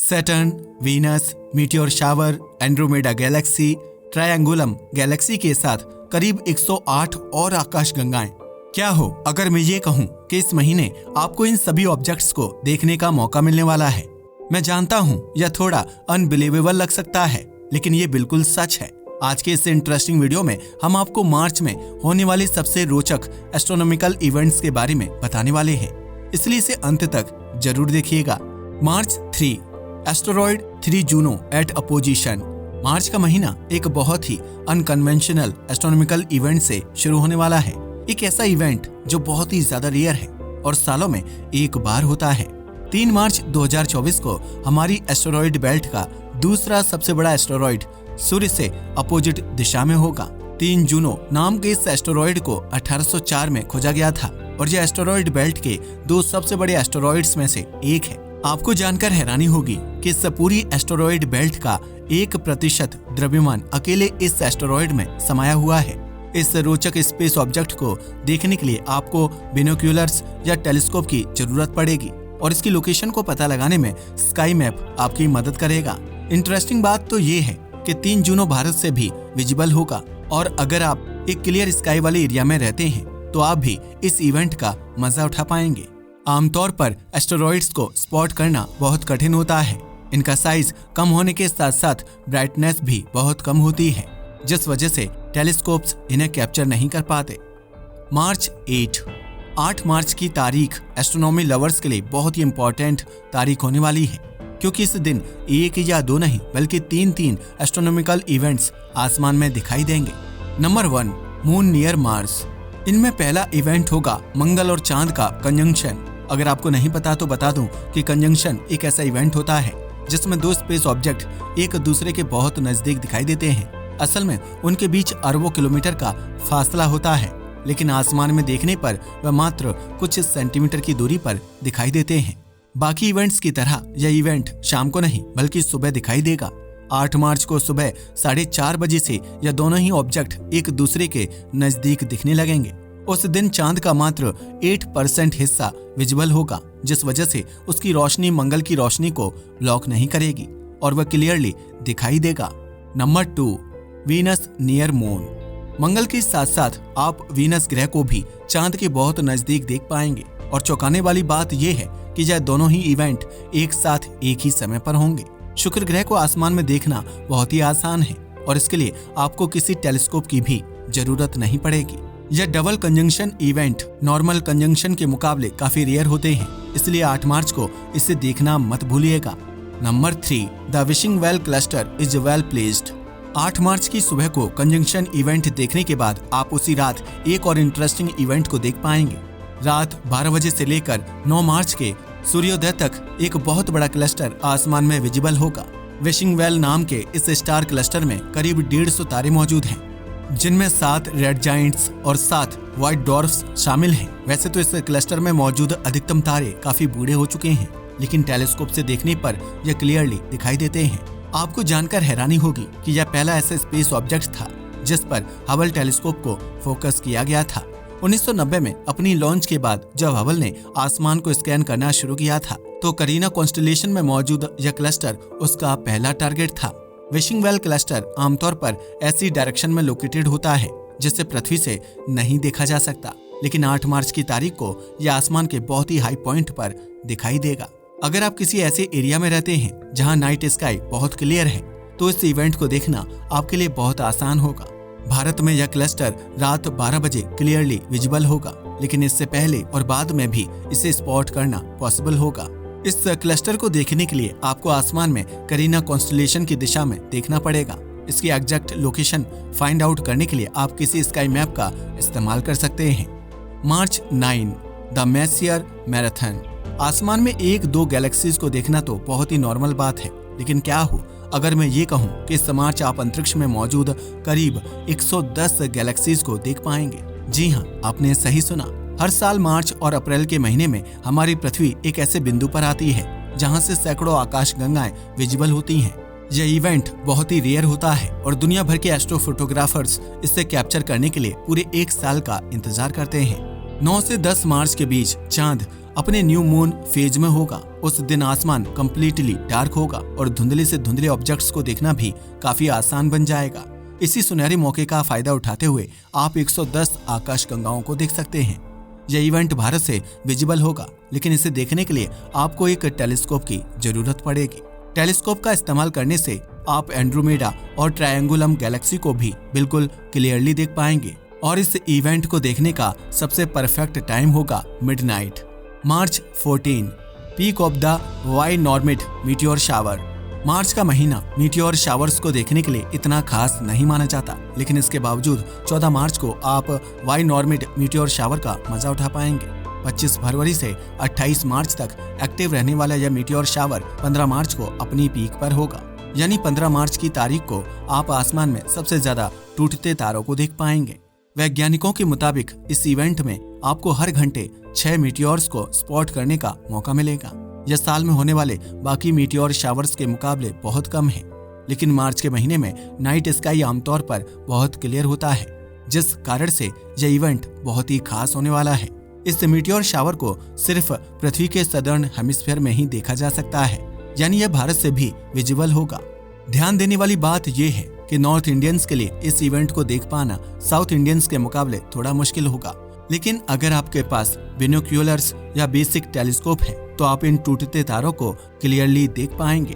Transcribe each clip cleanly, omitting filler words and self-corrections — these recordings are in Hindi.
Saturn, Venus, meteor shower, Andromeda galaxy, Triangulum galaxy के साथ करीब 108 और आकाश गंगाएं। क्या हो अगर मैं ये कहूं कि इस महीने आपको इन सभी ऑब्जेक्ट्स को देखने का मौका मिलने वाला है। मैं जानता हूं यह थोड़ा अनबिलीवेबल लग सकता है, लेकिन ये बिल्कुल सच है। आज के इस इंटरेस्टिंग वीडियो में हम आपको मार्च में होने वाली सबसे रोचक एस्ट्रोनॉमिकल इवेंट्स के बारे में बताने वाले हैं, इसलिए इसे अंत तक जरूर देखिएगा। मार्च 3, एस्टेरॉयड 3 जूनो एट अपोजिशन। मार्च का महीना एक बहुत ही अनकन्वेंशनल एस्ट्रोनॉमिकल इवेंट से शुरू होने वाला है। एक ऐसा इवेंट जो बहुत ही ज्यादा रेयर है और सालों में एक बार होता है। 3 मार्च 2024 को हमारी एस्टेरॉयड बेल्ट का दूसरा सबसे बड़ा एस्टेरॉयड सूर्य से अपोजिट दिशा में होगा। 3 जूनो नाम के इस एस्टेरॉयड को 1804 में खोजा गया था और यह एस्टेरॉयड बेल्ट के 2 सबसे बड़े एस्टेरॉयड्स में से एक है। आपको जानकर हैरानी होगी कि इस पूरी एस्टेरॉयड बेल्ट का 1% द्रव्यमान अकेले इस एस्टेरॉयड में समाया हुआ है। इस रोचक स्पेस ऑब्जेक्ट को देखने के लिए आपको बिनोक्यूलर्स या टेलीस्कोप की जरूरत पड़ेगी और इसकी लोकेशन को पता लगाने में स्काई मैप आपकी मदद करेगा। इंटरेस्टिंग बात तो ये है कि 3 जूनो भारत से भी विजिबल होगा और अगर आप एक क्लियर स्काई वाले एरिया में रहते हैं तो आप भी इस इवेंट का मजा उठा पाएंगे। आमतौर पर एस्टेरॉयड्स को स्पॉट करना बहुत कठिन होता है। इनका साइज कम होने के साथ साथ ब्राइटनेस भी बहुत कम होती है, जिस वजह से टेलीस्कोप्स इन्हें कैप्चर नहीं कर पाते। मार्च 8 मार्च की तारीख एस्ट्रोनॉमी लवर्स के लिए बहुत ही इंपॉर्टेंट तारीख होने वाली है, क्योंकि इस दिन 1 या 2 नहीं बल्कि 3 एस्ट्रोनॉमिकल इवेंट्स आसमान में दिखाई देंगे। Number 1, moon near Mars. इनमें पहला इवेंट होगा मंगल और चांद का कंजंक्शन। अगर आपको नहीं पता तो बता दूं कि कंजंक्शन एक ऐसा इवेंट होता है जिसमें 2 स्पेस ऑब्जेक्ट एक दूसरे के बहुत नजदीक दिखाई देते हैं। असल में उनके बीच अरबों किलोमीटर का फासला होता है, लेकिन आसमान में देखने पर वह मात्र कुछ सेंटीमीटर की दूरी पर दिखाई देते हैं। बाकी इवेंट्स की तरह यह इवेंट शाम को नहीं बल्कि सुबह दिखाई देगा। 8 मार्च को सुबह 4:30 बजे से यह दोनों ही ऑब्जेक्ट एक दूसरे के नजदीक दिखने लगेंगे। उस दिन चांद का मात्र 8% हिस्सा विजिबल होगा, जिस वजह से उसकी रोशनी मंगल की रोशनी को ब्लॉक नहीं करेगी और वह क्लियरली दिखाई देगा। Number 2, Venus near moon. मंगल के साथ साथ आप वीनस ग्रह को भी चांद के बहुत नजदीक देख पाएंगे और चौंकाने वाली बात यह है कि यह दोनों ही इवेंट एक साथ एक ही समय पर होंगे। शुक्र ग्रह को आसमान में देखना बहुत ही आसान है और इसके लिए आपको किसी टेलीस्कोप की भी जरूरत नहीं पड़ेगी। यह double conjunction event normal conjunction के मुकाबले काफी रेयर होते हैं, इसलिए 8 मार्च को इसे देखना मत भूलिएगा। Number 3, the wishing well cluster is well placed. 8 मार्च की सुबह को कंजंक्शन इवेंट देखने के बाद आप उसी रात एक और इंटरेस्टिंग इवेंट को देख पाएंगे। रात 12 बजे से लेकर 9 मार्च के सूर्योदय तक एक बहुत बड़ा क्लस्टर आसमान में विजिबल होगा। विशिंग वेल नाम के इस स्टार क्लस्टर में करीब 150 तारे मौजूद हैं, जिनमें 7 रेड जाइंट्स और 7 व्हाइट डॉर्फ्स शामिल हैं। वैसे तो इस क्लस्टर में मौजूद अधिकतम तारे काफी बूढ़े हो चुके हैं, लेकिन टेलीस्कोप से देखने पर यह क्लियरली दिखाई देते हैं। आपको जानकर हैरानी होगी कि यह पहला ऐसा स्पेस ऑब्जेक्ट था जिस पर हबल टेलीस्कोप को फोकस किया गया था। 1990 में अपनी लॉन्च के बाद जब हबल ने आसमान को स्कैन करना शुरू किया था तो करीना कॉन्स्टेलेशन में मौजूद यह क्लस्टर उसका पहला टारगेट था। विशिंग वेल क्लस्टर आमतौर पर ऐसी डायरेक्शन में लोकेटेड होता है जिससे पृथ्वी से नहीं देखा जा सकता, लेकिन 8 मार्च की तारीख को यह आसमान के बहुत ही हाई पॉइंट पर दिखाई देगा। अगर आप किसी ऐसे एरिया में रहते हैं जहां नाइट स्काई बहुत क्लियर है तो इस इवेंट को देखना आपके लिए बहुत आसान होगा। भारत में यह क्लस्टर रात 12 बजे क्लियरली विजिबल होगा, लेकिन इससे पहले और बाद में भी इसे स्पॉट करना पॉसिबल होगा। इस क्लस्टर को देखने के लिए आपको आसमान में करीना कॉन्स्टेलेशन की दिशा में देखना पड़ेगा। इसकी एग्जैक्ट लोकेशन फाइंड आउट करने के लिए आप किसी स्काई मैप का इस्तेमाल कर सकते हैं। मार्च 9, द मैसियर मैराथन। आसमान में 1-2 गैलेक्सीज को देखना तो बहुत ही नॉर्मल बात है, लेकिन क्या हो अगर मैं ये कहूँ कि इस मार्च आप अंतरिक्ष में मौजूद करीब 110 गैलेक्सीज को देख पाएंगे। जी हाँ, आपने सही सुना। हर साल मार्च और अप्रैल के महीने में हमारी पृथ्वी एक ऐसे बिंदु पर आती है जहाँ से सैकड़ों आकाश गंगाएं विजिबल होती हैं। यह इवेंट बहुत ही रेयर होता है और दुनिया भर के एस्ट्रोफोटोग्राफर्स इसे कैप्चर करने के लिए पूरे 1 साल का इंतजार करते हैं। 9 से 10 मार्च के बीच चांद अपने न्यू मून फेज में होगा। उस दिन आसमान कम्प्लीटली डार्क होगा और धुंधले से धुंधले ऑब्जेक्ट्स को देखना भी काफी आसान बन जाएगा। इसी सुनहरे मौके का फायदा उठाते हुए आप 110 आकाश गंगाओं को देख सकते हैं। यह इवेंट भारत से विजिबल होगा, लेकिन इसे देखने के लिए आपको एक टेलीस्कोप की जरूरत पड़ेगी। टेलीस्कोप का इस्तेमाल करने से आप एंड्रोमेडा और ट्रायंगुलम गैलेक्सी को भी बिल्कुल क्लियरली देख पाएंगे। और इस इवेंट को देखने का सबसे परफेक्ट टाइम होगा midnight, March 14, peak of the Y Normid meteor shower. March का महीना मीटियोर शावर्स को देखने के लिए इतना खास नहीं माना जाता, लेकिन इसके बावजूद 14 मार्च को आप वाई नॉर्मिड मीटियोर शावर का मजा उठा पाएंगे। 25 फरवरी से 28 मार्च तक एक्टिव रहने वाला यह मीटियोर शावर 15 मार्च को अपनी पीक पर होगा। यानी 15 मार्च की तारीख को आप आसमान में सबसे ज्यादा टूटते तारों को देख पाएंगे। वैज्ञानिकों के मुताबिक इस इवेंट में आपको हर घंटे 6 मीटियोर्स को स्पॉट करने का मौका मिलेगा। यह साल में होने वाले बाकी मीटियोर शावर्स के मुकाबले बहुत कम है, लेकिन मार्च के महीने में नाइट स्काई आमतौर पर बहुत क्लियर होता है, जिस कारण से यह इवेंट बहुत ही खास होने वाला है। इस मीटियोर शावर को सिर्फ पृथ्वी के सदर्न हेमिस्फीयर में ही देखा जा सकता है, यानी यह भारत से भी विजिबल होगा। ध्यान देने वाली बात यह है कि नॉर्थ इंडियंस के लिए इस इवेंट को देख पाना साउथ इंडियंस के मुकाबले थोड़ा मुश्किल होगा, लेकिन अगर आपके पास बिनोक्यूलर्स या बेसिक टेलीस्कोप है तो आप इन टूटते तारों को क्लियरली देख पाएंगे।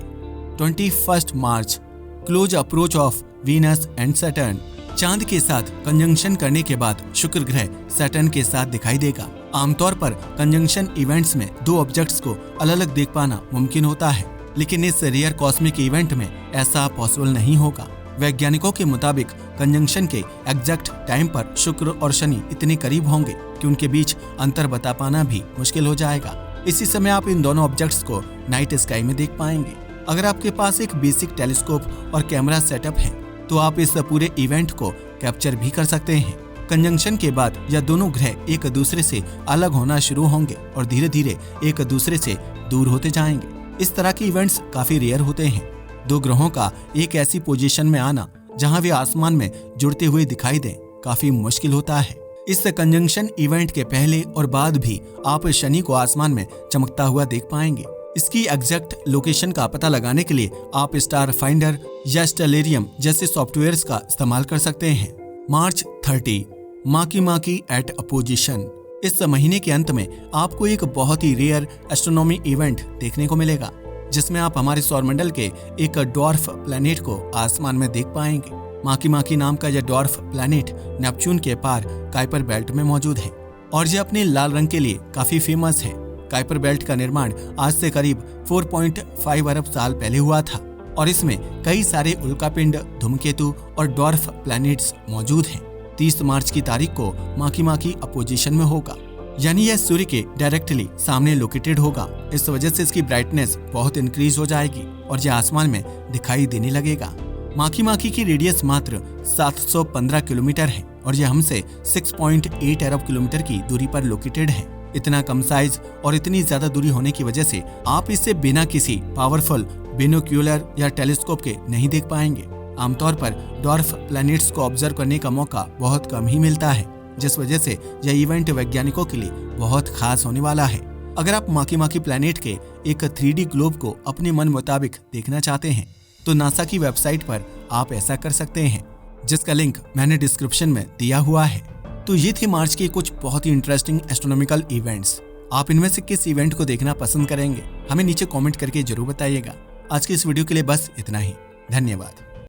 21 March, close approach of Venus and Saturn. चांद के साथ कंजंक्शन करने के बाद शुक्र ग्रह सैटर्न के साथ दिखाई देगा। आमतौर पर कंजंक्शन इवेंट्स में दो ऑब्जेक्ट्स को अलग अलग देख पाना मुमकिन होता है, लेकिन इस रेयर कॉस्मिक इवेंट में ऐसा पॉसिबल नहीं होगा। वैज्ञानिकों के मुताबिक कंजंक्शन के एग्जैक्ट टाइम पर शुक्र और शनि इतने करीब होंगे कि उनके बीच अंतर बता पाना भी मुश्किल हो जाएगा। इसी समय आप इन दोनों ऑब्जेक्ट्स को नाइट स्काई में देख पाएंगे। अगर आपके पास एक बेसिक टेलीस्कोप और कैमरा सेटअप है तो आप इस पूरे इवेंट को कैप्चर भी कर सकते हैं। कंजंक्शन के बाद यह दोनों ग्रह एक दूसरे से अलग होना शुरू होंगे और धीरे धीरे एक दूसरे से दूर होते जाएंगे। इस तरह के इवेंट्स काफी रेयर होते हैं। दो ग्रहों का एक ऐसी पोजीशन में आना जहां वे आसमान में जुड़ते हुए दिखाई दें काफी मुश्किल होता है। इस कंजंक्शन इवेंट के पहले और बाद भी आप शनि को आसमान में चमकता हुआ देख पाएंगे। इसकी एग्जैक्ट लोकेशन का पता लगाने के लिए आप स्टार फाइंडर या स्टेलेरियम जैसे सॉफ्टवेयर्स का इस्तेमाल कर सकते हैं। मार्च 30, माकी एट अपोजिशन। इस महीने के अंत में आपको एक बहुत ही रेयर एस्ट्रोनॉमी इवेंट देखने को मिलेगा, जिसमें आप हमारे सौरमंडल के एक डॉर्फ प्लैनेट को आसमान में देख पाएंगे। माकी नाम का यह डॉर्फ प्लैनेट नेपच्यून के पार काइपर बेल्ट में मौजूद है और यह अपने लाल रंग के लिए काफी फेमस है। काइपर बेल्ट का निर्माण आज से करीब 4.5 अरब साल पहले हुआ था और इसमें कई सारे उल्कापिंड, धूमकेतु और डॉर्फ प्लैनेट्स मौजूद हैं। 30 मार्च की तारीख को माकी अपोजिशन में होगा, यानी यह सूर्य के डायरेक्टली सामने लोकेटेड होगा। इस वजह से इसकी ब्राइटनेस बहुत इंक्रीज हो जाएगी और यह आसमान में दिखाई देने लगेगा। माकी की रेडियस मात्र 715 किलोमीटर है और यह हमसे 6.8 अरब किलोमीटर की दूरी पर लोकेटेड है। इतना कम साइज और इतनी ज्यादा दूरी होने की वजह से आप इसे बिना किसी पावरफुल बिनोक्यूलर या टेलीस्कोप के नहीं देख पाएंगे। आमतौर पर डॉर्फ प्लैनेट्स को ऑब्जर्व करने का मौका बहुत कम ही मिलता है, जिस वजह से यह इवेंट वैज्ञानिकों के लिए बहुत खास होने वाला है। अगर आप माकी प्लैनेट के एक 3D ग्लोब को अपने मन मुताबिक देखना चाहते हैं तो नासा की वेबसाइट पर आप ऐसा कर सकते हैं, जिसका लिंक मैंने डिस्क्रिप्शन में दिया हुआ है। तो ये थी मार्च की कुछ बहुत ही इंटरेस्टिंग एस्ट्रोनॉमिकल इवेंट्स। आप इनमें से किस इवेंट को देखना पसंद करेंगे, हमें नीचे कमेंट करके जरूर बताइएगा। आज की इस वीडियो के लिए बस इतना ही। धन्यवाद।